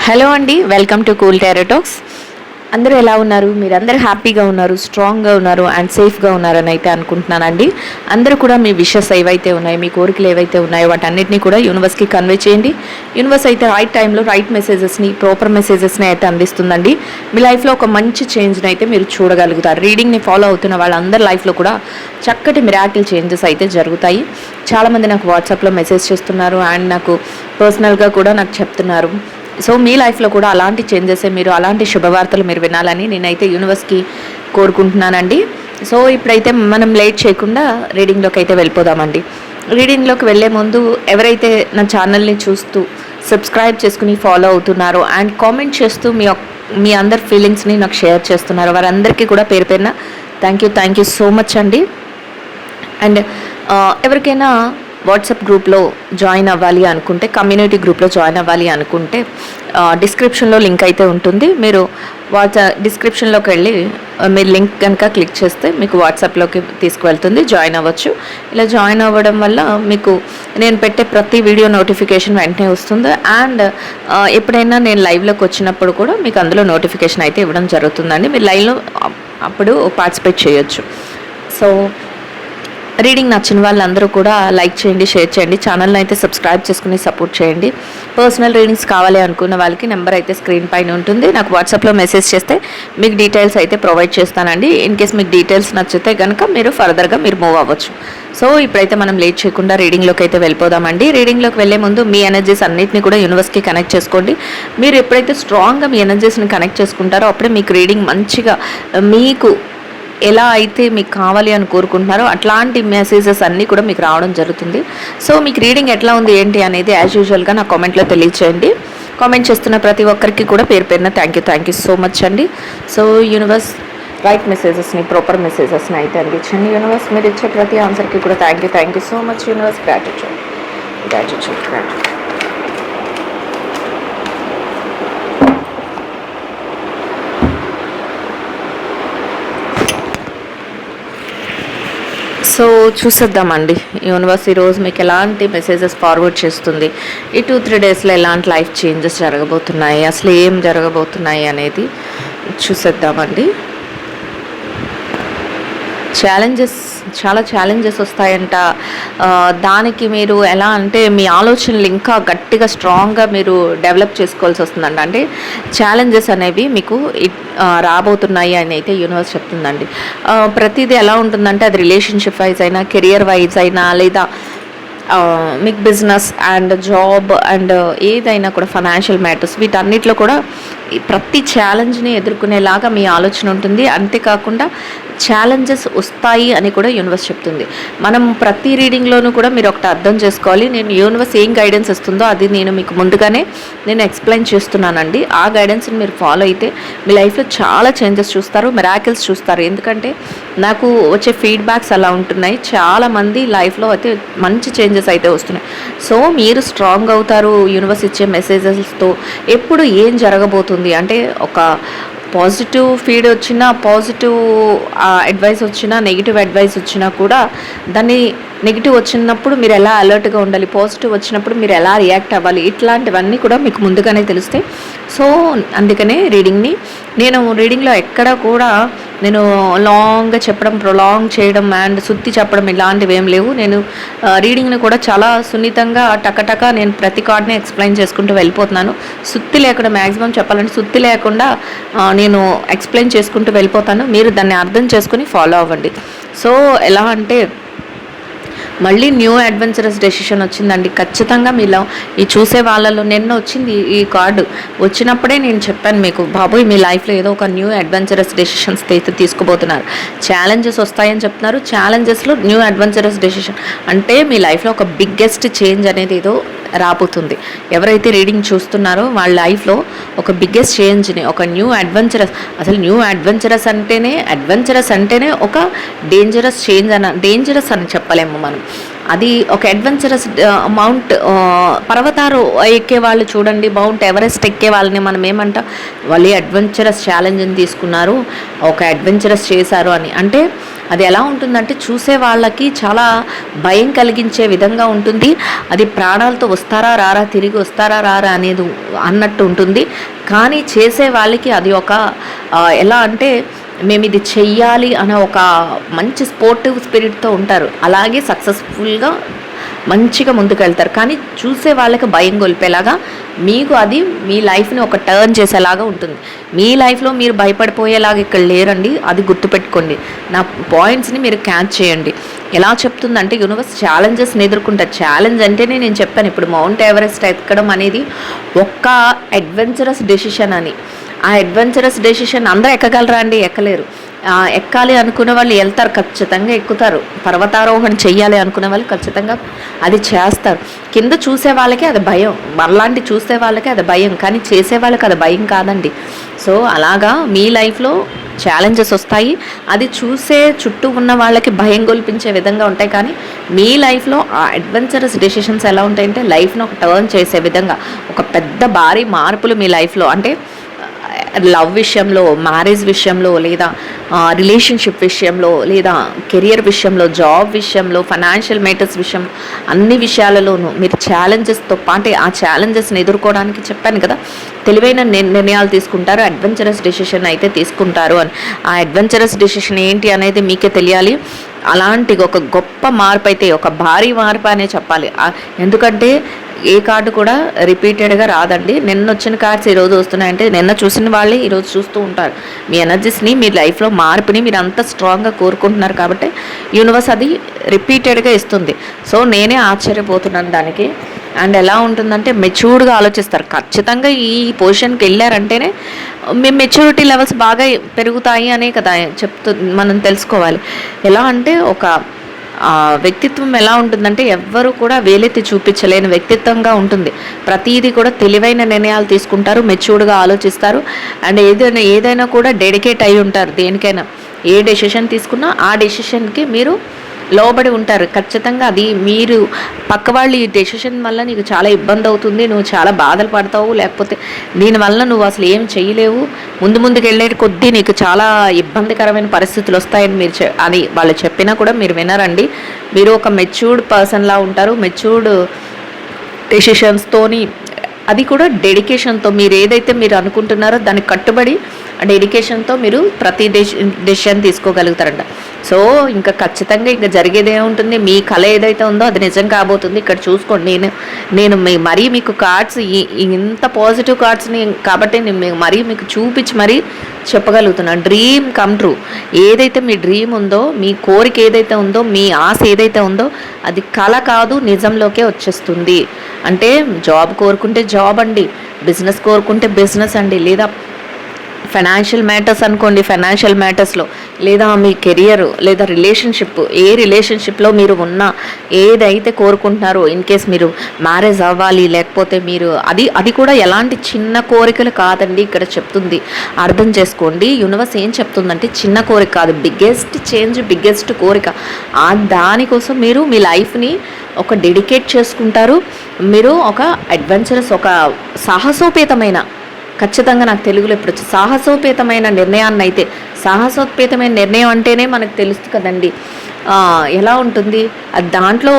Hello అండి, welcome to cool tarot talks. అందరూ ఎలా ఉన్నారు? మీరందరూ హ్యాపీగా ఉన్నారు, స్ట్రాంగ్గా ఉన్నారు అండ్ సేఫ్గా ఉన్నారని అయితే అనుకుంటున్నానండి. అందరూ కూడా మీ విషెస్ ఏవైతే ఉన్నాయో, మీ కోరికలు ఏవైతే ఉన్నాయో వాటన్నిటిని కూడా యూనివర్స్కి కన్వే చేయండి. యూనివర్స్ అయితే రైట్ టైంలో రైట్ మెసేజెస్ని, ప్రాపర్ మెసేజెస్ని అయితే అందిస్తుందండి. మీ లైఫ్లో ఒక మంచి చేంజ్ని అయితే మీరు చూడగలుగుతారు. రీడింగ్ని ఫాలో అవుతున్న వాళ్ళందరి లైఫ్లో కూడా చక్కటి మిరాకిల్ చేంజెస్ అయితే జరుగుతాయి. చాలామంది నాకు వాట్సాప్లో మెసేజ్ చేస్తున్నారు అండ్ నాకు పర్సనల్గా కూడా నాకు చెప్తున్నారు. సో మీ లైఫ్లో కూడా అలాంటి చేంజెస్, మీరు అలాంటి శుభవార్తలు మీరు వినాలని నేనైతే యూనివర్స్కి కోరుకుంటున్నానండి. సో ఇప్పుడైతే మనం లేట్ చేయకుండా రీడింగ్లోకి అయితే వెళ్ళిపోదామండి. రీడింగ్లోకి వెళ్ళే ముందు ఎవరైతే నా ఛానల్ని చూస్తూ సబ్స్క్రైబ్ చేసుకుని ఫాలో అవుతున్నారో అండ్ కామెంట్ చేస్తూ మీ అందరి ఫీలింగ్స్ని నాకు షేర్ చేస్తున్నారు, వారందరికీ కూడా పేరు పేరున థ్యాంక్ యూ సో మచ్ అండి. అండ్ ఎవరికైనా వాట్సాప్ గ్రూప్లో జాయిన్ అవ్వాలి అనుకుంటే, కమ్యూనిటీ గ్రూప్లో జాయిన్ అవ్వాలి అనుకుంటే డిస్క్రిప్షన్లో లింక్ అయితే ఉంటుంది. మీరు డిస్క్రిప్షన్లోకి వెళ్ళి మీరు లింక్ కనుక క్లిక్ చేస్తే మీకు వాట్సాప్లోకి తీసుకువెళ్తుంది, జాయిన్ అవ్వచ్చు. ఇలా జాయిన్ అవ్వడం వల్ల మీకు నేను పెట్టే ప్రతి వీడియో నోటిఫికేషన్ వెంటనే వస్తుంది. అండ్ ఎప్పుడైనా నేను లైవ్లోకి వచ్చినప్పుడు కూడా మీకు అందులో నోటిఫికేషన్ అయితే ఇవ్వడం జరుగుతుందండి. మీరు లైవ్లో అప్పుడు పార్టిసిపేట్ చేయొచ్చు. సో రీడింగ్ నచ్చిన వాళ్ళందరూ కూడా లైక్ చేయండి, షేర్ చేయండి, ఛానల్ని అయితే సబ్స్క్రైబ్ చేసుకుని సపోర్ట్ చేయండి. పర్సనల్ రీడింగ్స్ కావాలి అనుకున్న వాళ్ళకి నెంబర్ అయితే స్క్రీన్ పైన ఉంటుంది. నాకు వాట్సాప్లో మెసేజ్ చేస్తే మీకు డీటెయిల్స్ అయితే ప్రొవైడ్ చేస్తానండి. ఇన్ కేస్ మీకు డీటెయిల్స్ నచ్చితే కనుక మీరు ఫర్దర్గా మీరు మూవ్ అవ్వచ్చు. సో ఇప్పుడైతే మనం లేట్ చేయకుండా రీడింగ్లోకి అయితే వెళ్ళిపోదామండి. రీడింగ్లోకి వెళ్ళే ముందు మీ ఎనర్జీస్ అన్నిటిని కూడా యూనివర్స్కి కనెక్ట్ చేసుకోండి. మీరు ఎప్పుడైతే స్ట్రాంగ్గా మీ ఎనర్జీస్ని కనెక్ట్ చేసుకుంటారో అప్పుడే మీకు రీడింగ్ మంచిగా మీకు ఎలా అయితే మీకు కావాలి అని కోరుకుంటున్నారో అట్లాంటి మెసేజెస్ అన్నీ కూడా మీకు రావడం జరుగుతుంది. సో మీకు రీడింగ్ ఎట్లా ఉంది ఏంటి అనేది యాజ్ యూజువల్గా నా కామెంట్లో తెలియచేయండి. కామెంట్ చేస్తున్న ప్రతి ఒక్కరికి కూడా పేరు పేరున థ్యాంక్ యూ సో మచ్ అండి. సో యూనివర్స్ రైట్ మెసేజెస్ని, ప్రాపర్ మెసేజెస్ని అయితే అందించండి. యూనివర్స్ మీరు ఇచ్చే ప్రతి ఆన్సర్కి కూడా thank you so much universe. Gratitude. So చూసేద్దామండి యూనివర్స్ ఈరోజు మీకు ఎలాంటి మెసేజెస్ ఫార్వర్డ్ చేస్తుంది, ఈ 2-3 డేస్లో ఎలాంటి లైఫ్ చేంజెస్ జరగబోతున్నాయి, అసలు ఏం జరగబోతున్నాయి అనేది చూసేద్దామండి. చాలా ఛాలెంజెస్ వస్తాయంట. దానికి మీరు ఎలా అంటే మీ ఆలోచనలు ఇంకా గట్టిగా స్ట్రాంగ్గా మీరు డెవలప్ చేసుకోవాల్సి వస్తుందండి. అంటే ఛాలెంజెస్ అనేవి మీకు రాబోతున్నాయి అని అయితే యూనివర్స్ చెప్తుందండి. ప్రతిదీ ఎలా ఉంటుందంటే అది రిలేషన్షిప్ వైజ్ అయినా, కెరియర్ వైజ్ అయినా, లేదా మీకు బిజినెస్ అండ్ జాబ్ అండ్ ఏదైనా కూడా ఫైనాన్షియల్ మ్యాటర్స్, వీటన్నిటిలో కూడా ప్రతి ఛాలెంజ్ని ఎదుర్కొనేలాగా మీ ఆలోచన ఉంటుంది. అంతేకాకుండా ఛాలెంజెస్ వస్తాయి అని కూడా యూనివర్స్ చెప్తుంది. మనం ప్రతి రీడింగ్లోనూ కూడా మీరు ఒకటి అర్థం చేసుకోవాలి, నేను యూనివర్స్ ఏం గైడెన్స్ ఇస్తుందో అది నేను మీకు ముందుగానే ఎక్స్ప్లెయిన్ చేస్తున్నానండి. ఆ గైడెన్స్ని మీరు ఫాలో అయితే మీ లైఫ్లో చాలా చేంజెస్ చూస్తారు, మిరాకిల్స్ చూస్తారు. ఎందుకంటే నాకు వచ్చే ఫీడ్బ్యాక్స్ అలా ఉంటున్నాయి. చాలామంది లైఫ్లో అయితే మంచి చేంజెస్ అయితే వస్తున్నాయి. సో మీరు స్ట్రాంగ్ అవుతారు యూనివర్స్ ఇచ్చే మెసేజెస్తో. ఎప్పుడు ఏం జరగబోతుంది అంటే ఒక పాజిటివ్ ఫీడ్ వచ్చినా, పాజిటివ్ అడ్వైస్ వచ్చినా, నెగిటివ్ అడ్వైస్ వచ్చినా కూడా దాన్ని నెగిటివ్ వచ్చినప్పుడు మీరు ఎలా అలర్ట్గా ఉండాలి, పాజిటివ్ వచ్చినప్పుడు మీరు ఎలా రియాక్ట్ అవ్వాలి, ఇట్లాంటివన్నీ కూడా మీకు ముందుగానే తెలుస్తాయి. సో అందుకనే నేను రీడింగ్లో ఎక్కడ కూడా నేను లాంగ్గా చెప్పడం, ప్రొలాంగ్ చేయడం అండ్ సుత్తి చెప్పడం ఇలాంటివి ఏం లేవు. నేను రీడింగ్ని కూడా చాలా సున్నితంగా టకటక నేను ప్రతి కార్డ్ని ఎక్స్ప్లెయిన్ చేసుకుంటూ వెళ్ళిపోతున్నాను. సుత్తి లేకుండా, మ్యాక్సిమం చెప్పాలంటే సుత్తి లేకుండా నేను ఎక్స్ప్లెయిన్ చేసుకుంటూ వెళ్ళిపోతాను. మీరు దాన్ని అర్థం చేసుకుని ఫాలో అవ్వండి. సో ఎలా అంటే మళ్ళీ న్యూ అడ్వెంచరస్ డెసిషన్ వచ్చిందండి. ఖచ్చితంగా మీలో ఈ చూసే వాళ్ళలో నిన్న వచ్చింది ఈ కార్డు. వచ్చినప్పుడే నేను చెప్పాను మీకు, బాబోయ్ మీ లైఫ్లో ఏదో ఒక న్యూ అడ్వెంచరస్ డెసిషన్స్ అయితే తీసుకోబోతున్నారు. ఛాలెంజెస్ వస్తాయని చెప్తున్నారు. ఛాలెంజెస్లో న్యూ అడ్వెంచరస్ డెసిషన్ అంటే మీ లైఫ్లో ఒక బిగ్గెస్ట్ చేంజ్ అనేది ఏదో రాబోతుంది. ఎవరైతే రీడింగ్ చూస్తున్నారో వాళ్ళ లైఫ్లో ఒక బిగ్గెస్ట్ చేంజ్ని, ఒక న్యూ అడ్వెంచరస్, అసలు న్యూ అడ్వెంచరస్ అంటేనే ఒక డేంజరస్ చేంజ్ డేంజరస్ అని చెప్పలేము మనం. అది ఒక అడ్వెంచరస్ మౌంట్ పర్వతాలు ఎక్కే వాళ్ళు చూడండి, మౌంట్ ఎవరెస్ట్ ఎక్కే వాళ్ళని మనం ఏమంటాం, వాళ్ళు అడ్వెంచరస్ ఛాలెంజ్ని తీసుకున్నారు, ఒక అడ్వెంచరస్ చేశారు అని. అంటే అది ఎలా ఉంటుందంటే చూసే వాళ్ళకి చాలా భయం కలిగించే విధంగా ఉంటుంది. అది ప్రాణాలతో వస్తారా రారా, తిరిగి వస్తారా రారా అనేది అన్నట్టు ఉంటుంది. కానీ చేసే వాళ్ళకి అది ఒక ఎలా అంటే మేము ఇది చెయ్యాలి అనే ఒక మంచి స్పోర్టివ్ స్పిరిట్తో ఉంటారు. అలాగే సక్సెస్ఫుల్గా మంచిగా ముందుకెళ్తారు. కానీ చూసే వాళ్ళకి భయం గొలిపేలాగా మీకు అది మీ లైఫ్ని ఒక టర్న్ చేసేలాగా ఉంటుంది. మీ లైఫ్లో మీరు భయపడిపోయేలాగా ఇక్కడ లేరండి, అది గుర్తుపెట్టుకోండి. నా పాయింట్స్ని మీరు క్యాచ్ చేయండి. ఎలా చెప్తుందంటే యూనివర్స్ ఛాలెంజెస్ని ఎదుర్కొంటారు. ఛాలెంజ్ అంటేనే నేను చెప్పాను ఇప్పుడు మౌంట్ ఎవరెస్ట్ ఎక్కడం అనేది ఒక్క అడ్వెంచరస్ డెసిషన్ అని. ఆ అడ్వెంచరస్ డెసిషన్ అందరూ ఎక్కగలరా అండి? ఎక్కలేరు. ఎక్కాలి అనుకునే వాళ్ళు వెళ్తారు, ఖచ్చితంగా ఎక్కుతారు. పర్వతారోహణ చెయ్యాలి అనుకునే వాళ్ళు ఖచ్చితంగా అది చేస్తారు. కింద చూసే వాళ్ళకి అది భయం, మనలాంటి చూసే వాళ్ళకి అది భయం, కానీ చేసే వాళ్ళకి అది భయం కాదండి. సో అలాగా మీ లైఫ్లో ఛాలెంజెస్ వస్తాయి, అది చూసే చుట్టూ ఉన్న వాళ్ళకి భయం గొల్పించే విధంగా ఉంటాయి. కానీ మీ లైఫ్లో ఆ అడ్వెంచరస్ డెసిషన్స్ ఎలా ఉంటాయంటే లైఫ్ను ఒక టర్న్ చేసే విధంగా ఒక పెద్ద భారీ మార్పులు మీ లైఫ్లో, అంటే లవ్ విషయంలో, మ్యారేజ్ విషయంలో, లేదా రిలేషన్షిప్ విషయంలో, లేదా కెరియర్ విషయంలో, జాబ్ విషయంలో, ఫైనాన్షియల్ మ్యాటర్స్ విషయం, అన్ని విషయాలలోనూ మీరు ఛాలెంజెస్తో పాటు ఆ ఛాలెంజెస్ని ఎదుర్కోవడానికి చెప్పాను కదా, తెలివైన నిర్ణయాలు తీసుకుంటారు, అడ్వెంచరస్ డెసిషన్ అయితే తీసుకుంటారు అని. ఆ అడ్వెంచరస్ డెసిషన్ ఏంటి అనేది మీకే తెలియాలి. అలాంటి ఒక గొప్ప మార్పు అయితే, ఒక భారీ మార్పు అనే చెప్పాలి. ఎందుకంటే ఏ కార్డు కూడా రిపీటెడ్గా రాదండి. నిన్న వచ్చిన కార్డ్స్ ఈరోజు వస్తున్నాయంటే నిన్న చూసిన వాళ్ళే ఈరోజు చూస్తూ ఉంటారు. మీ ఎనర్జీస్ని, మీ లైఫ్లో మార్పుని మీరు అంత స్ట్రాంగ్గా కోరుకుంటున్నారు కాబట్టి యూనివర్స్ అది రిపీటెడ్గా ఇస్తుంది. సో నేనే ఆశ్చర్యపోతున్నాను దానికి. అండ్ ఎలా ఉంటుందంటే మెచ్యూర్డ్గా ఆలోచిస్తారు. ఖచ్చితంగా ఈ పొజిషన్కి వెళ్ళారంటేనే మీ మెచ్యూరిటీ లెవెల్స్ బాగా పెరుగుతాయి అనే కదా మనం తెలుసుకోవాలి. ఎలా అంటే ఒక వ్యక్తిత్వం ఎలా ఉంటుందంటే ఎవ్వరు కూడా వేలెత్తి చూపించలేని వ్యక్తిత్వంగా ఉంటుంది. ప్రతిదీ కూడా తెలివైన నిర్ణయాలు తీసుకుంటారు, మెచ్యూర్డ్గా ఆలోచిస్తారు. అండ్ ఏదైనా కూడా డెడికేట్ అయి ఉంటారు. దేనికైనా ఏ డెసిషన్ తీసుకున్నా ఆ డెసిషన్కి మీరు లోబడి ఉంటారు. ఖచ్చితంగా అది మీరు పక్క వాళ్ళు ఈ డెసిషన్ వల్ల నీకు చాలా ఇబ్బంది అవుతుంది, నువ్వు చాలా బాధలు పడతావు, లేకపోతే దీనివల్ల నువ్వు అసలు ఏం చేయలేవు, ముందుకు వెళ్ళే కొద్దీ నీకు చాలా ఇబ్బందికరమైన పరిస్థితులు వస్తాయని మీరు అని వాళ్ళు చెప్పినా కూడా మీరు వినరండి. మీరు ఒక మెచ్యూర్డ్ పర్సన్లా ఉంటారు. మెచ్యూర్డ్ డెసిషన్స్తోని, అది కూడా డెడికేషన్తో, మీరు ఏదైతే మీరు అనుకుంటున్నారో దానికి కట్టుబడి డెడికేషన్తో మీరు ప్రతి డెసిషన్ తీసుకోగలుగుతారంట. సో ఇంకా ఖచ్చితంగా ఇంకా జరిగేది ఏముంటుంది, మీ కళ ఏదైతే ఉందో అది నిజం కాబోతుంది. ఇక్కడ చూసుకోండి, నేను మరీ మీకు కార్డ్స్ ఇంత పాజిటివ్ కార్డ్స్ని కాబట్టి నేను మరీ మీకు చూపించి మరీ చెప్పగలుగుతున్నాను. Dream come true. ఏదైతే మీ డ్రీమ్ ఉందో, మీ కోరిక ఏదైతే ఉందో, మీ ఆశ ఏదైతే ఉందో అది కళ కాదు, నిజంలోకే వచ్చేస్తుంది. అంటే జాబ్ కోరుకుంటే జాబ్ అండి, బిజినెస్ కోరుకుంటే బిజినెస్ అండి, లేదా ఫైనాన్షియల్ మ్యాటర్స్ అనుకోండి, ఫైనాన్షియల్ మ్యాటర్స్లో, లేదా మీ కెరియర్, లేదా రిలేషన్షిప్, ఏ రిలేషన్షిప్లో మీరు ఉన్నా ఏదైతే కోరుకుంటున్నారో, ఇన్ కేస్ మీరు మ్యారేజ్ అవ్వాలి, లేకపోతే మీరు అది కూడా ఎలాంటి చిన్న కోరికలు కాదండి ఇక్కడ చెప్తుంది. అర్థం చేసుకోండి, యూనివర్స్ ఏం చెప్తుందంటే చిన్న కోరిక కాదు, బిగ్గెస్ట్ చేంజ్, బిగ్గెస్ట్ కోరిక. దానికోసం మీరు మీ లైఫ్ని ఒక డెడికేట్ చేసుకుంటారు. మీరు ఒక అడ్వెంచరస్, ఒక సాహసోపేతమైన, ఖచ్చితంగా నాకు తెలుగులో ఇప్పుడు సాహసోపేతమైన నిర్ణయాన్ని అయితే, సాహసోపేతమైన నిర్ణయం అంటేనే మనకు తెలుస్తుంది కదండి ఎలా ఉంటుంది. అది దాంట్లో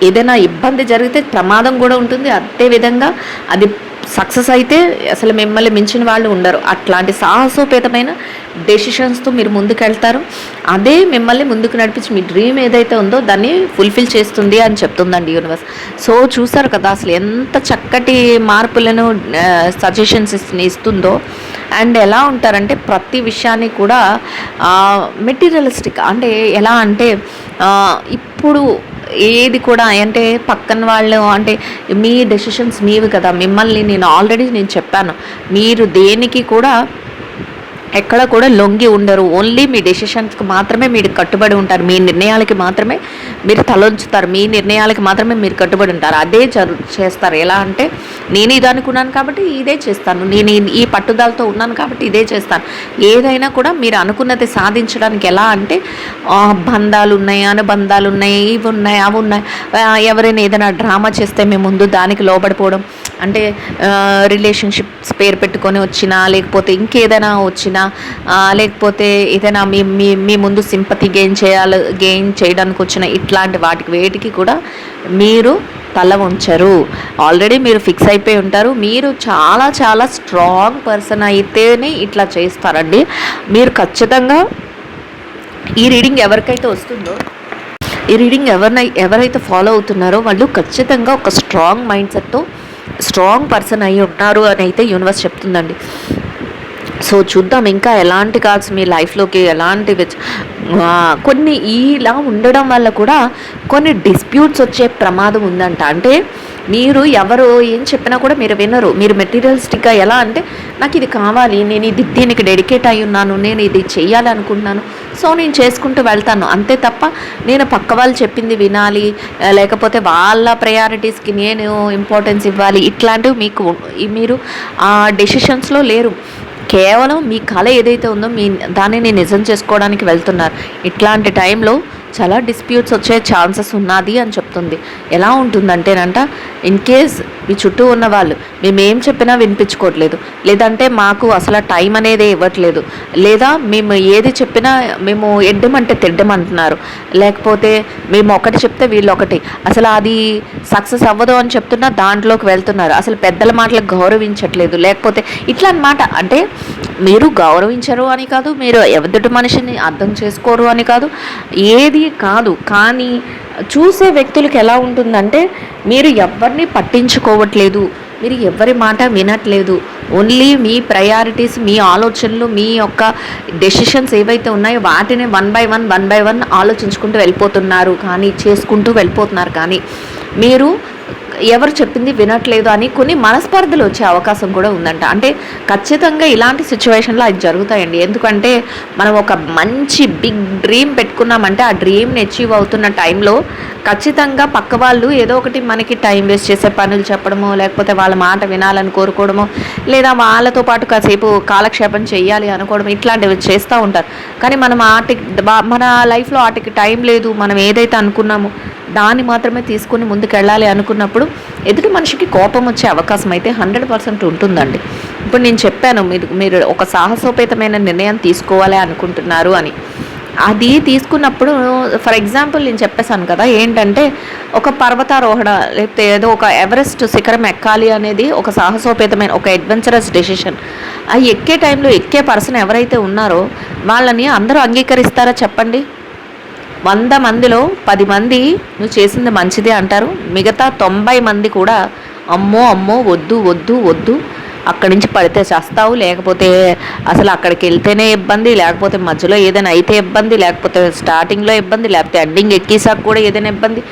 ఏదైనా ఇబ్బంది జరిగితే ప్రమాదం కూడా ఉంటుంది. అదేవిధంగా అది సక్సెస్ అయితే అసలు మిమ్మల్ని మించిన వాళ్ళు ఉండరు. అట్లాంటి సాహసోపేతమైన డెసిషన్స్తో మీరు ముందుకెళ్తారు. అదే మిమ్మల్ని ముందుకు నడిపించి మీ డ్రీమ్ ఏదైతే ఉందో దాన్ని ఫుల్ఫిల్ చేస్తుంది అని చెప్తుందండి యూనివర్స్. సో చూసారు కదా అసలు ఎంత చక్కటి మార్పులను సజెషన్స్ ఇస్తుందో. అండ్ ఎలా ఉంటారంటే ప్రతి విషయాన్ని కూడా మెటీరియలిస్టిక్, అంటే ఎలా అంటే ఇప్పుడు ఏది కూడా అంటే పక్కన వాళ్ళు, అంటే మీ డెసిషన్స్ మీవి కదా, మిమ్మల్ని నేను ఆల్రెడీ చెప్పాను, మీరు దేనికి కూడా ఎక్కడ కూడా లొంగి ఉండరు. ఓన్లీ మీ డెసిషన్స్కి మాత్రమే మీరు కట్టుబడి ఉంటారు, మీ నిర్ణయాలకి మాత్రమే మీరు తలొంచుతారు, మీ నిర్ణయాలకి మాత్రమే మీరు కట్టుబడి ఉంటారు. అదే చేస్తారు. ఎలా అంటే నేను ఇది అనుకున్నాను కాబట్టి ఇదే చేస్తాను, నేను ఈ పట్టుదలతో ఉన్నాను కాబట్టి ఇదే చేస్తాను. ఏదైనా కూడా మీరు అనుకున్నది సాధించడానికి ఎలా అంటే బంధాలు ఉన్నాయి, అనుబంధాలు ఉన్నాయి, ఇవి ఉన్నాయి, అవి ఉన్నాయి. ఎవరైనా ఏదైనా డ్రామా చేస్తే మేము ముందు దానికి లోబడిపోవడం, అంటే రిలేషన్షిప్స్ పేరు పెట్టుకొని వచ్చినా, లేకపోతే ఇంకేదైనా వచ్చినా, అయినా లేకపోతే ఏదైనా మీ మీ మీ ముందు సింపతి గెయిన్ చేయడానికి వచ్చిన ఇట్లాంటి వాటికి వేటికి కూడా మీరు తల ఉంచరు. ఆల్రెడీ మీరు ఫిక్స్ అయిపోయి ఉంటారు. మీరు చాలా చాలా స్ట్రాంగ్ పర్సన్ అయితేనే ఇట్లా చేస్తారండి. మీరు ఖచ్చితంగా ఈ రీడింగ్ ఎవరికైతే వస్తుందో, ఈ రీడింగ్ ఎవరైతే ఫాలో అవుతున్నారో వాళ్ళు ఖచ్చితంగా ఒక స్ట్రాంగ్ మైండ్ సెట్తో స్ట్రాంగ్ పర్సన్ అయి ఉన్నారు అని అయితే యూనివర్స్ చెప్తుందండి. సో చూద్దాం ఇంకా ఎలాంటి కార్డ్స్ మీ లైఫ్లోకి కొన్ని ఇలా ఉండడం వల్ల కూడా కొన్ని డిస్ప్యూట్స్ వచ్చే ప్రమాదం ఉందంట. అంటే మీరు ఎవరు ఏం చెప్పినా కూడా మీరు వినరు. మీరు మెటీరియలిస్టిక్గా ఎలా అంటే నాకు ఇది కావాలి, నేను దీనికి డెడికేట్ అయి ఉన్నాను, నేను ఇది చెయ్యాలి అనుకుంటున్నాను, సో నేను చేసుకుంటూ వెళ్తాను అంతే తప్ప నేను పక్క వాళ్ళు చెప్పింది వినాలి, లేకపోతే వాళ్ళ ప్రయారిటీస్కి నేను ఇంపార్టెన్స్ ఇవ్వాలి, ఇట్లాంటివి మీరు ఆ డెసిషన్స్లో లేరు. కేవలం మీ కళ ఏదైతే ఉందో దానిని నిజం చేసుకోవడానికి వెళ్తున్నారు. ఇట్లాంటి టైంలో చాలా డిస్ప్యూట్స్ వచ్చే ఛాన్సెస్ ఉన్నది అని చెప్తుంది. ఎలా ఉంటుందంటేనంట, ఇన్ కేస్ మీ చుట్టూ ఉన్న వాళ్ళు మేమేం చెప్పినా వినిపించుకోవట్లేదు, లేదంటే మాకు అసలు టైం అనేది ఇవ్వట్లేదు, లేదా మేము ఏది చెప్పినా మేము ఎడ్డమంటే తిడ్డమంటున్నారు, లేకపోతే మేము ఒకటి చెప్తే వీళ్ళు ఒకటి, అసలు అది సక్సెస్ అవ్వదు అని చెప్తున్నా దాంట్లోకి వెళ్తున్నారు, అసలు పెద్దల మాటలకు గౌరవించట్లేదు, లేకపోతే ఇట్లా అన్నమాట. అంటే మీరు గౌరవించరు అని కాదు, మీరు ఎదుటి మనిషిని అర్థం చేసుకోరు అని కాదు, ఏది కాదు. కానీ చూసే వ్యక్తులకి ఎలా ఉంటుందంటే మీరు ఎవరిని పట్టించుకోవట్లేదు, మీరు ఎవరి మాట వినట్లేదు, ఓన్లీ మీ ప్రయారిటీస్, మీ ఆలోచనలు, మీ యొక్క డెసిషన్స్ ఏవైతే ఉన్నాయో వాటిని వన్ బై వన్ ఆలోచించుకుంటూ వెళ్ళిపోతున్నారు, కానీ చేసుకుంటూ వెళ్ళిపోతున్నారు. కానీ మీరు ఎవరు చెప్పింది వినట్లేదు అని కొన్ని మనస్పర్ధలు వచ్చే అవకాశం కూడా ఉందంట. అంటే ఖచ్చితంగా ఇలాంటి సిచ్యువేషన్లో అది జరుగుతాయండి. ఎందుకంటే మనం ఒక మంచి బిగ్ డ్రీమ్ పెట్టుకున్నామంటే ఆ డ్రీమ్ని అచీవ్ అవుతున్న టైంలో ఖచ్చితంగా పక్క వాళ్ళు ఏదో ఒకటి మనకి టైం వేస్ట్ చేసే పనులు చెప్పడమో, లేకపోతే వాళ్ళ మాట వినాలని కోరుకోవడమో, లేదా వాళ్ళతో పాటు కాసేపు కాలక్షేపం చేయాలి అనుకోవడం, ఇట్లాంటివి చేస్తూ ఉంటారు. కానీ మనం మన లైఫ్లో వాటికి టైం లేదు, మనం ఏదైతే అనుకున్నామో దాన్ని మాత్రమే తీసుకుని ముందుకు వెళ్ళాలి అనుకున్నప్పుడు ఎదుటి మనిషికి కోపం వచ్చే అవకాశం అయితే 100% ఉంటుందండి. ఇప్పుడు నేను చెప్పాను మీరు ఒక సాహసోపేతమైన నిర్ణయం తీసుకోవాలి అనుకుంటున్నారు అని. అది తీసుకున్నప్పుడు ఫర్ ఎగ్జాంపుల్ నేను చెప్పేశాను కదా, ఏంటంటే ఒక పర్వతారోహణ లేకపోతే ఏదో ఒక ఎవరెస్ట్ శిఖరం ఎక్కాలి అనేది ఒక సాహసోపేతమైన ఒక అడ్వెంచరస్ డెసిషన్. ఆ ఎక్కే టైంలో ఎక్కే పర్సన్ ఎవరైతే ఉన్నారో వాళ్ళని అందరూ అంగీకరిస్తారా చెప్పండి? 100 మందిలో 10 మంది నువ్వు చేసింది మంచిదే అంటారు, మిగతా 90 మంది కూడా అమ్మో వద్దు, అక్కడి నుంచి పడితే చేస్తావు, లేకపోతే అసలు అక్కడికి వెళ్తేనే ఇబ్బంది, లేకపోతే మధ్యలో ఏదైనా అయితే ఇబ్బంది, లేకపోతే స్టార్టింగ్లో ఇబ్బంది, లేకపోతే ఎండింగ్ ఎక్కేసాక కూడా ఏదైనా ఇబ్బంది,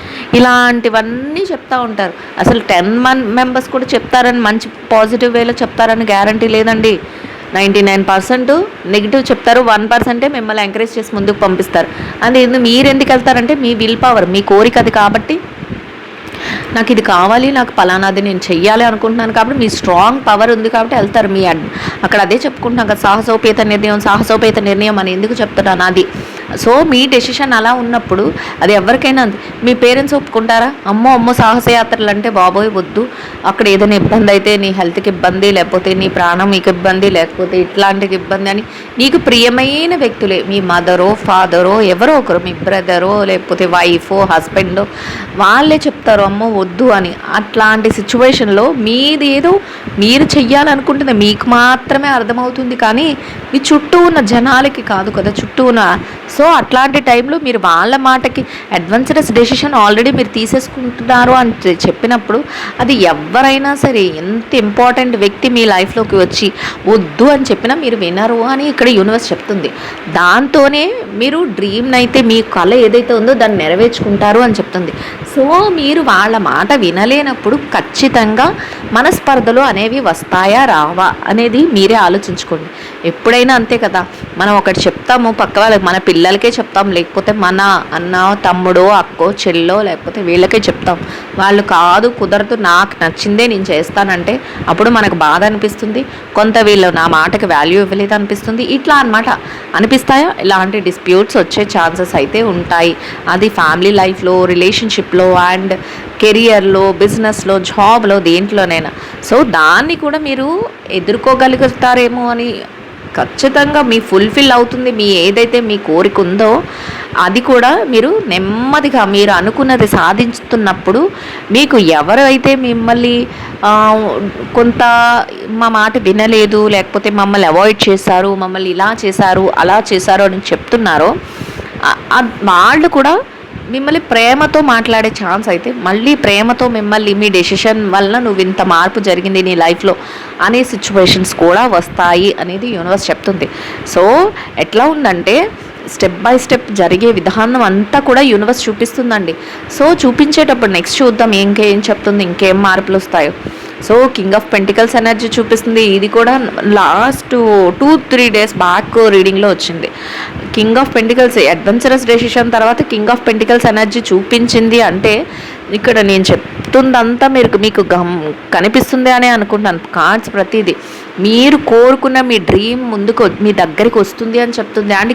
ఇలాంటివన్నీ చెప్తూ ఉంటారు. అసలు 10 మెంబర్స్ కూడా చెప్తారని, మంచి పాజిటివ్ వేలో చెప్తారని గ్యారంటీ లేదండి. 99% నెగిటివ్ చెప్తారు, 1%ఏ మిమ్మల్ని ఎంకరేజ్ చేసి ముందుకు పంపిస్తారు. అది మీరు ఎందుకు వెళ్తారంటే మీ విల్ పవర్, మీ కోరిక అది కాబట్టి నాకు ఇది కావాలి, నాకు పలానాది నేను చెయ్యాలి అనుకుంటున్నాను కాబట్టి మీ స్ట్రాంగ్ పవర్ ఉంది కాబట్టి వెళ్తారు. అక్కడ అదే చెప్పుకుంటున్నాం కదా, సాహసోపేత నిర్ణయం అని ఎందుకు చెప్తున్నాను అది. సో మీ డెసిషన్ అలా ఉన్నప్పుడు అది ఎవరికైనా మీ పేరెంట్స్ ఒప్పుకుంటారా? అమ్మో సాహసయాత్రలు అంటే బాబోయ్ వద్దు, అక్కడ ఏదైనా ఇబ్బంది అయితే నీ హెల్త్కి ఇబ్బంది, లేకపోతే నీ ప్రాణం మీకు ఇబ్బంది, లేకపోతే ఇట్లాంటికి ఇబ్బంది అని నీకు ప్రియమైన వ్యక్తులే, మీ మదరో ఫాదరో ఎవరో ఒకరు, మీ బ్రదరో లేకపోతే వైఫో హస్బెండో, వాళ్ళే చెప్తారు అమ్మో వద్దు అని. అట్లాంటి సిచ్యువేషన్లో మీది ఏదో మీరు చెయ్యాలనుకుంటుంది మీకు మాత్రమే అర్థమవుతుంది, కానీ మీ చుట్టూ ఉన్న జనాలకి కాదు కదా, చుట్టూ ఉన్న. సో అట్లాంటి టైంలో మీరు వాళ్ళ మాటకి అడ్వెంచరస్ డెసిషన్ ఆల్రెడీ మీరు తీసేసుకుంటున్నారు అని చెప్పినప్పుడు అది ఎవరైనా సరే, ఎంత ఇంపార్టెంట్ వ్యక్తి మీ లైఫ్లోకి వచ్చి వద్దు అని చెప్పినా మీరు వినరు అని ఇక్కడ యూనివర్స్ చెప్తుంది. దాంతోనే మీరు డ్రీమ్ని అయితే, మీ కళ ఏదైతే ఉందో దాన్ని నెరవేర్చుకుంటారు అని చెప్తుంది. సో మీరు వాళ్ళ మాట వినలేనప్పుడు ఖచ్చితంగా మనస్పర్ధలు అనేవి వస్తాయా రావా అనేది మీరే ఆలోచించుకోండి. ఎప్పుడైనా అంతే కదా, మనం ఒకటి చెప్తాము పక్క వాళ్ళకి, మన పిల్లలకే చెప్తాం, లేకపోతే మన అన్న తమ్ముడో అక్కో చెల్లో లేకపోతే వీళ్ళకే చెప్తాం. వాళ్ళు కాదు కుదరదు నాకు నచ్చిందే నేను చేస్తానంటే అప్పుడు మనకు బాధ అనిపిస్తుంది, కొంత వీళ్ళు నా మాటకి వాల్యూ ఇవ్వలేదు అనిపిస్తుంది, ఇట్లా అన్నమాట అనిపిస్తాయో. ఇలాంటి డిస్ప్యూట్స్ వచ్చే ఛాన్సెస్ అయితే ఉంటాయి. అది ఫ్యామిలీ లైఫ్లో, రిలేషన్షిప్లో అండ్ కెరియర్లో, బిజినెస్లో, జాబ్లో, దేంట్లోనైనా. సో దాన్ని కూడా మీరు ఎదుర్కోగలుగుతారేమో అని ఖచ్చితంగా మీ ఫుల్ఫిల్ అవుతుంది. మీ ఏదైతే మీ కోరిక ఉందో అది కూడా మీరు నెమ్మదిగా మీరు అనుకున్నది సాధిస్తున్నప్పుడు మీకు ఎవరైతే మిమ్మల్ని కొంత మా మాట వినలేదు, లేకపోతే మమ్మల్ని అవాయిడ్ చేశారు, మమ్మల్ని ఇలా చేశారు అలా చేశారు అని చెప్తున్నారో వాళ్ళు కూడా మిమ్మల్ని ప్రేమతో మాట్లాడే ఛాన్స్ అయితే మళ్ళీ ప్రేమతో మిమ్మల్ని మీ డెసిషన్ వల్ల నువ్వు ఇంత మార్పు జరిగింది నీ లైఫ్లో అనే సిచ్యువేషన్స్ కూడా వస్తాయి అనేది యూనివర్స్ చెప్తుంది. సో ఎట్లా ఉందంటే స్టెప్ బై స్టెప్ జరిగే విధానం అంతా కూడా యూనివర్స్ చూపిస్తుందండి. సో చూపించేటప్పుడు నెక్స్ట్ చూద్దాం ఇంకేం చెప్తుంది, ఇంకేం మార్పులు వస్తాయో. So king of pentacles energy చూపిస్తుంది. ఇది కూడా లాస్ట్ 2-3 డేస్ బ్యాక్ రీడింగ్లో వచ్చింది. King of pentacles adventurous decision తర్వాత కింగ్ ఆఫ్ పెంటికల్స్ ఎనర్జీ చూపించింది అంటే ఇక్కడ నేను చెప్తుందంతా మీకు కనిపిస్తుంది అని అనుకుంటాను. కార్డ్స్ ప్రతిదీ మీరు కోరుకున్న మీ డ్రీమ్ ముందుకు మీ దగ్గరికి వస్తుంది అని చెప్తుంది. అండ్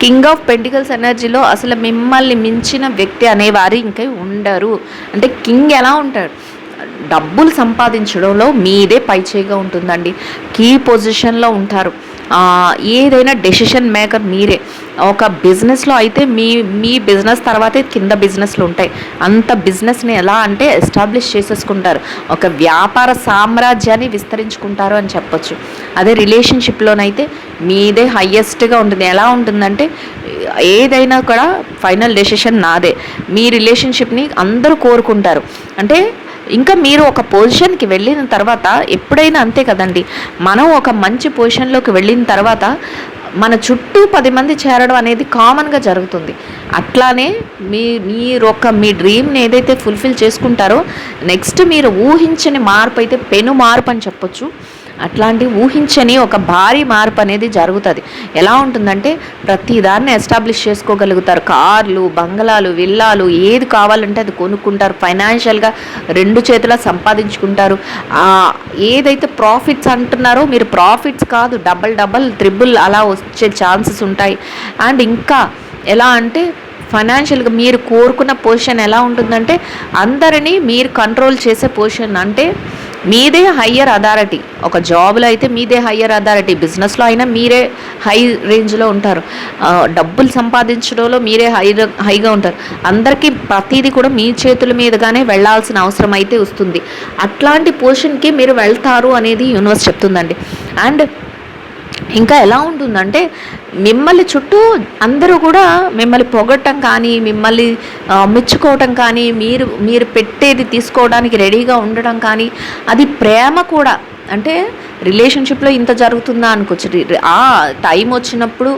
కింగ్ ఆఫ్ పెంటికల్స్ ఎనర్జీలో అసలు మిమ్మల్ని మించిన వ్యక్తి అనేవారు ఇంకా ఉండరు. అంటే కింగ్ ఎలా ఉంటాడు, డబ్బులు సంపాదించడంలో మీదే పైచేయిగా ఉంటుందండి. కీ పొజిషన్లో ఉంటారు. ఏదైనా డెసిషన్ మేకర్ మీరే. ఒక బిజినెస్లో అయితే మీ బిజినెస్ తర్వాతే కింద బిజినెస్లు ఉంటాయి. అంత బిజినెస్ని ఎలా అంటే ఎస్టాబ్లిష్ చేసేసుకుంటారు, ఒక వ్యాపార సామ్రాజ్యాన్ని విస్తరించుకుంటారు అని చెప్పొచ్చు. అదే రిలేషన్షిప్లోనైతే మీదే హయ్యెస్ట్గా ఉంటుంది. ఎలా ఉంటుందంటే ఏదైనా కూడా ఫైనల్ డెసిషన్ నాదే. మీ రిలేషన్షిప్ని అందరూ కోరుకుంటారు. అంటే ఇంకా మీరు ఒక పొజిషన్కి వెళ్ళిన తర్వాత ఎప్పుడైనా అంతే కదండి, మనం ఒక మంచి పొజిషన్లోకి వెళ్ళిన తర్వాత మన చుట్టూ 10 మంది చేరడం అనేది కామన్గా జరుగుతుంది. అట్లానే మీ డ్రీమ్ని ఏదైతే ఫుల్ఫిల్ చేసుకుంటారో నెక్స్ట్ మీరు ఊహించని మార్పు అయితే పెను మార్పు అని చెప్పొచ్చు. అట్లాంటి ఊహించని ఒక భారీ మార్పు అనేది జరుగుతుంది. ఎలా ఉంటుందంటే ప్రతిదాన్ని ఎస్టాబ్లిష్ చేసుకోగలుగుతారు. కార్లు, బంగళాలు, విల్లాలు ఏది కావాలంటే అది కొనుక్కుంటారు. ఫైనాన్షియల్గా 2 చేతులా సంపాదించుకుంటారు. ఏదైతే ప్రాఫిట్స్ అంటున్నారో మీరు ప్రాఫిట్స్ కాదు, డబల్ త్రిబుల్ అలా వచ్చే ఛాన్సెస్ ఉంటాయి. అండ్ ఇంకా ఎలా అంటే ఫైనాన్షియల్గా మీరు కోరుకున్న పొజిషన్ ఎలా ఉంటుందంటే అందరినీ మీరు కంట్రోల్ చేసే పొజిషన్. అంటే మీదే హయ్యర్ అథారిటీ. ఒక జాబ్లో అయితే మీదే హయ్యర్ అథారిటీ, బిజినెస్లో అయినా మీరే హై రేంజ్లో ఉంటారు. డబ్బులు సంపాదించడంలో మీరే హైగా ఉంటారు. అందరికీ ప్రతిదీ కూడా మీ చేతుల మీదుగానే వెళ్ళాల్సిన అవసరం అయితే వస్తుంది. అట్లాంటి పొజిషన్కి మీరు వెళ్తారు అనేది యూనివర్స్ చెప్తుందండి. అండ్ ఇంకా ఎలా ఉంటుందంటే మిమ్మల్ని చుట్టూ అందరూ కూడా మిమ్మల్ని పొగట్టం కానీ, మిమ్మల్ని మెచ్చుకోవటం కానీ, మీరు పెట్టేది తీసుకోవడానికి రెడీగా ఉండడం కానీ, అది ప్రేమ కూడా. అంటే రిలేషన్షిప్లో ఇంత జరుగుతుందా అనుకోవచ్చు. టైం వచ్చినప్పుడు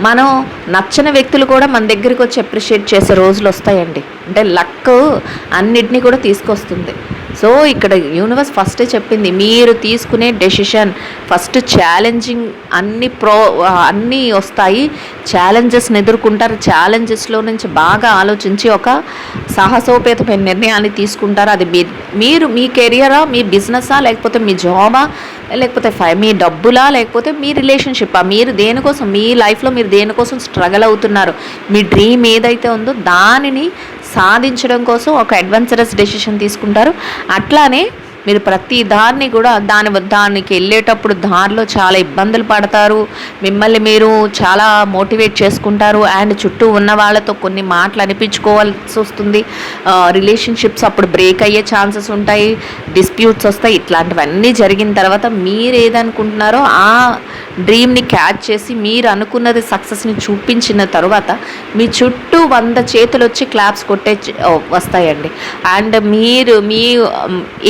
మనం నచ్చని వ్యక్తులు కూడా మన దగ్గరికి వచ్చి అప్రిషియేట్ చేసే రోజులు వస్తాయండి. అంటే లక్ అన్నిటినీ కూడా తీసుకొస్తుంది. సో ఇక్కడ యూనివర్స్ ఫస్టే చెప్పింది, మీరు తీసుకునే డెసిషన్ ఫస్ట్ ఛాలెంజింగ్ అన్నీ వస్తాయి, ఛాలెంజెస్ని ఎదుర్కొంటారు. ఛాలెంజెస్లో నుంచి బాగా ఆలోచించి ఒక సాహసోపేతమైన నిర్ణయాన్ని తీసుకుంటారు. అది మీరు మీ కెరియరా, మీ బిజినెసా, లేకపోతే మీ జాబా, లేకపోతే మీ డబ్బులా, లేకపోతే మీ రిలేషన్షిప్పా, మీరు దేనికోసం మీ లైఫ్లో మీరు దేనికోసం స్ట్రగల్ అవుతున్నారు, మీ డ్రీమ్ ఏదైతే ఉందో దానిని సాధించడం కోసం ఒక అడ్వెంచరస్ డెసిషన్ తీసుకుంటారు. అట్లానే మీరు ప్రతి దాన్ని కూడా దానికి వెళ్ళేటప్పుడు దారిలో చాలా ఇబ్బందులు పడతారు. మిమ్మల్ని మీరు చాలా మోటివేట్ చేసుకుంటారు. అండ్ చుట్టూ ఉన్న వాళ్ళతో కొన్ని మాటలు అనిపించుకోవాల్సి వస్తుంది. రిలేషన్షిప్స్ అప్పుడు బ్రేక్ అయ్యే ఛాన్సెస్ ఉంటాయి, డిస్ప్యూట్స్ వస్తాయి. ఇట్లాంటివన్నీ జరిగిన తర్వాత మీరు ఏదనుకుంటున్నారో ఆ డ్రీమ్ని క్యాచ్ చేసి మీరు అనుకున్నది సక్సెస్ని చూపించిన తర్వాత మీ చుట్టూ 100 చేతులు వచ్చి క్లాప్స్ కొట్టే వస్తాయండి. అండ్ మీ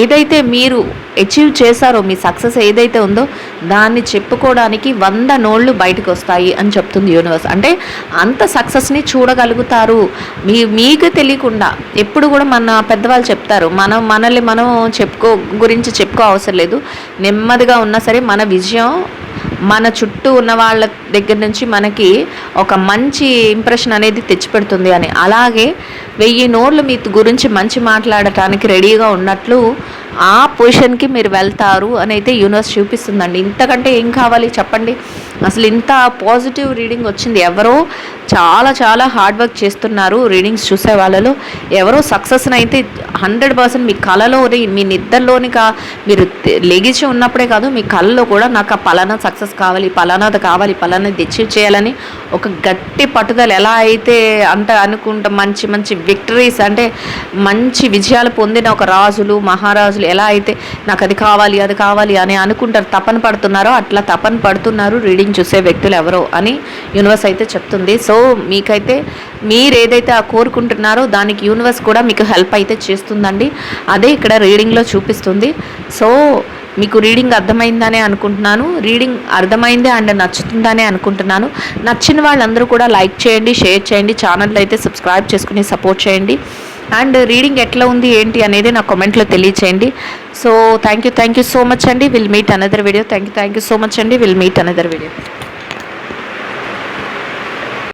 ఏదైతే మీరు అచీవ్ చేశారో, మీ సక్సెస్ ఏదైతే ఉందో దాన్ని చెప్పుకోవడానికి 100 నోళ్ళు బయటకు వస్తాయి అని చెప్తుంది యూనివర్స్. అంటే అంత సక్సెస్ని చూడగలుగుతారు మీకు తెలియకుండా. ఎప్పుడు కూడా మన పెద్దవాళ్ళు చెప్తారు, మనల్ని మనం చెప్పుకో అవసరం లేదు. నెమ్మదిగా ఉన్నా సరే మన విజయం మన చుట్టూ ఉన్న వాళ్ళ దగ్గర నుంచి మనకి ఒక మంచి ఇంప్రెషన్ అనేది తెచ్చిపెడుతుంది అని. అలాగే 1000 నోళ్ళు మీ గురించి మంచి మాట్లాడటానికి రెడీగా ఉన్నట్లు ఆ పొజిషన్కి మీరు వెళ్తారు అని అయితే యూనివర్స్ చూపిస్తుందండి. ఇంతకంటే ఏం కావాలి చెప్పండి. అసలు ఇంత పాజిటివ్ రీడింగ్ వచ్చింది. ఎవరో చాలా చాలా హార్డ్ వర్క్ చేస్తున్నారు రీడింగ్స్ చూసే వాళ్ళలో. ఎవరో సక్సెస్ని అయితే 100% మీ కళలోని, మీ నిద్రలోని మీరు లెగిచి ఉన్నప్పుడే కాదు, మీ కళలో కూడా నాకు ఆ పలానా సక్సెస్ కావాలి, పలానాది కావాలి, పలానాది అచీవ్ చేయాలని ఒక గట్టి పట్టుదల ఎలా అయితే అనుకుంటాం. మంచి మంచి విక్టరీస్ అంటే మంచి విజయాలు పొందిన ఒక రాజులు, మహారాజులు ఎలా అయితే నాకు అది కావాలి, అది కావాలి అని అనుకుంటారు, తపన పడుతున్నారో అట్లా తపన పడుతున్నారు రీడింగ్ చూసే వ్యక్తులు ఎవరో అని యూనివర్స్ అయితే చెప్తుంది. సో మీకైతే మీరు ఏదైతే కోరుకుంటున్నారో దానికి యూనివర్స్ కూడా మీకు హెల్ప్ అయితే చేస్తుందండి. అదే ఇక్కడ రీడింగ్లో చూపిస్తుంది. సో మీకు రీడింగ్ అర్థమైందనే అనుకుంటున్నాను. రీడింగ్ అర్థమైంది అండ్ నచ్చుతుందనే అనుకుంటున్నాను. నచ్చిన వాళ్ళందరూ కూడా లైక్ చేయండి, షేర్ చేయండి, ఛానల్ అయితే సబ్స్క్రైబ్ చేసుకుని సపోర్ట్ చేయండి. అండ్ రీడింగ్ ఎట్లా ఉంది ఏంటి అనేది నా కామెంట్లో తెలియచేయండి. So thank you so much అండి. Will meet another video. Thank you so much అండి. Will meet another video.